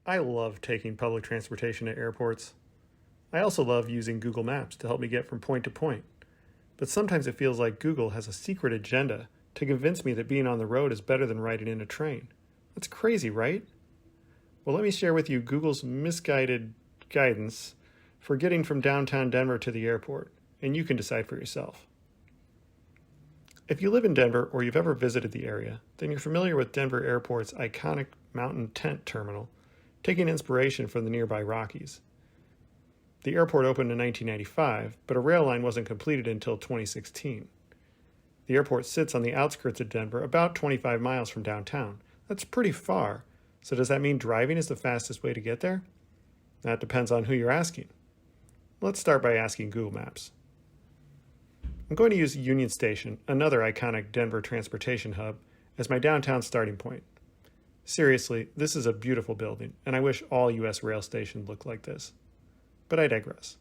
I love taking public transportation at airports. I also love using Google Maps to help me get from point to point. But sometimes it feels like Google has a secret agenda to convince me that being on the road is better than riding in a train. That's crazy, right? Well, let me share with you Google's misguided guidance for getting from downtown Denver to the airport, and you can decide for yourself. If you live in Denver or you've ever visited the area, then you're familiar with Denver Airport's iconic mountain tent terminal, taking inspiration from the nearby Rockies. The airport opened in 1995, but a rail line wasn't completed until 2016. The airport sits on the outskirts of Denver, about 25 miles from downtown. That's pretty far. So does that mean driving is the fastest way to get there? That depends on who you're asking. Let's start by asking Google Maps. I'm going to use Union Station, another iconic Denver transportation hub, as my downtown starting point. Seriously, this is a beautiful building, and I wish all U.S. rail stations looked like this. But I digress.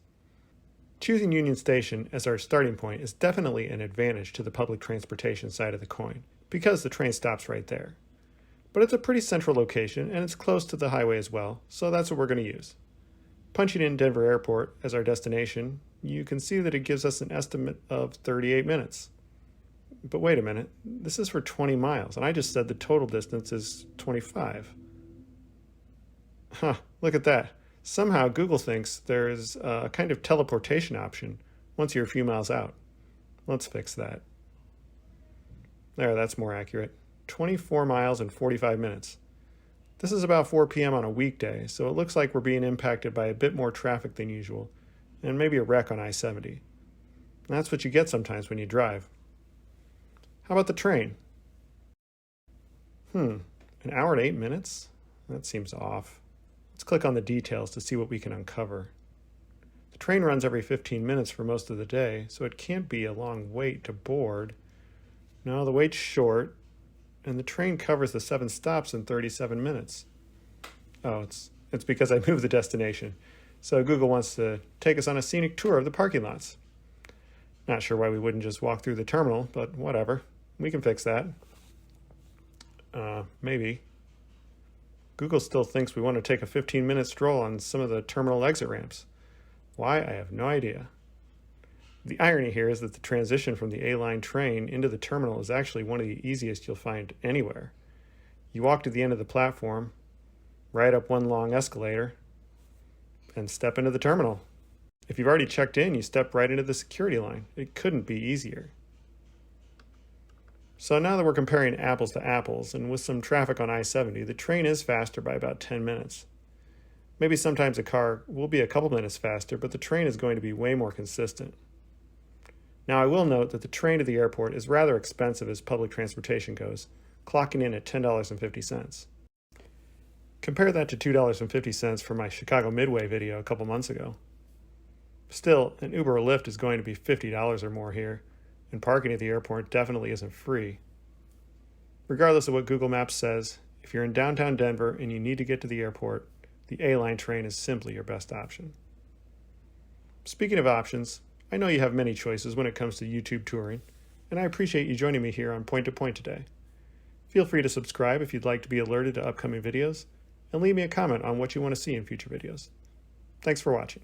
Choosing Union Station as our starting point is definitely an advantage to the public transportation side of the coin, because the train stops right there. But it's a pretty central location, and it's close to the highway as well, so that's what we're going to use. Punching in Denver Airport as our destination, you can see that it gives us an estimate of 38 minutes. But wait a minute, this is for 20 miles, and I just said the total distance is 25. Huh, look at that. Somehow Google thinks there's a kind of teleportation option once you're a few miles out. Let's fix that. There, that's more accurate. 24 miles and 45 minutes. This is about 4 p.m. on a weekday, so it looks like we're being impacted by a bit more traffic than usual, and maybe a wreck on I-70. That's what you get sometimes when you drive. How about the train? An hour and 8 minutes? That seems off. Let's click on the details to see what we can uncover. The train runs every 15 minutes for most of the day, so it can't be a long wait to board. No, the wait's short, and the train covers the 7 stops in 37 minutes. Oh, it's because I moved the destination. So Google wants to take us on a scenic tour of the parking lots. Not sure why we wouldn't just walk through the terminal, but whatever. We can fix that. Maybe. Google still thinks we want to take a 15-minute stroll on some of the terminal exit ramps. Why? I have no idea. The irony here is that the transition from the A-line train into the terminal is actually one of the easiest you'll find anywhere. You walk to the end of the platform, ride up one long escalator, and step into the terminal. If you've already checked in, you step right into the security line. It couldn't be easier. So now that we're comparing apples to apples, and with some traffic on I-70, the train is faster by about 10 minutes. Maybe sometimes a car will be a couple minutes faster, but the train is going to be way more consistent. Now I will note that the train to the airport is rather expensive as public transportation goes, clocking in at $10.50. Compare that to $2.50 for my Chicago Midway video a couple months ago. Still, an Uber or Lyft is going to be $50 or more here, and parking at the airport definitely isn't free. Regardless of what Google Maps says, if you're in downtown Denver and you need to get to the airport, the A-line train is simply your best option. Speaking of options, I know you have many choices when it comes to YouTube touring, and I appreciate you joining me here on Point to Point today. Feel free to subscribe if you'd like to be alerted to upcoming videos, and leave me a comment on what you want to see in future videos. Thanks for watching.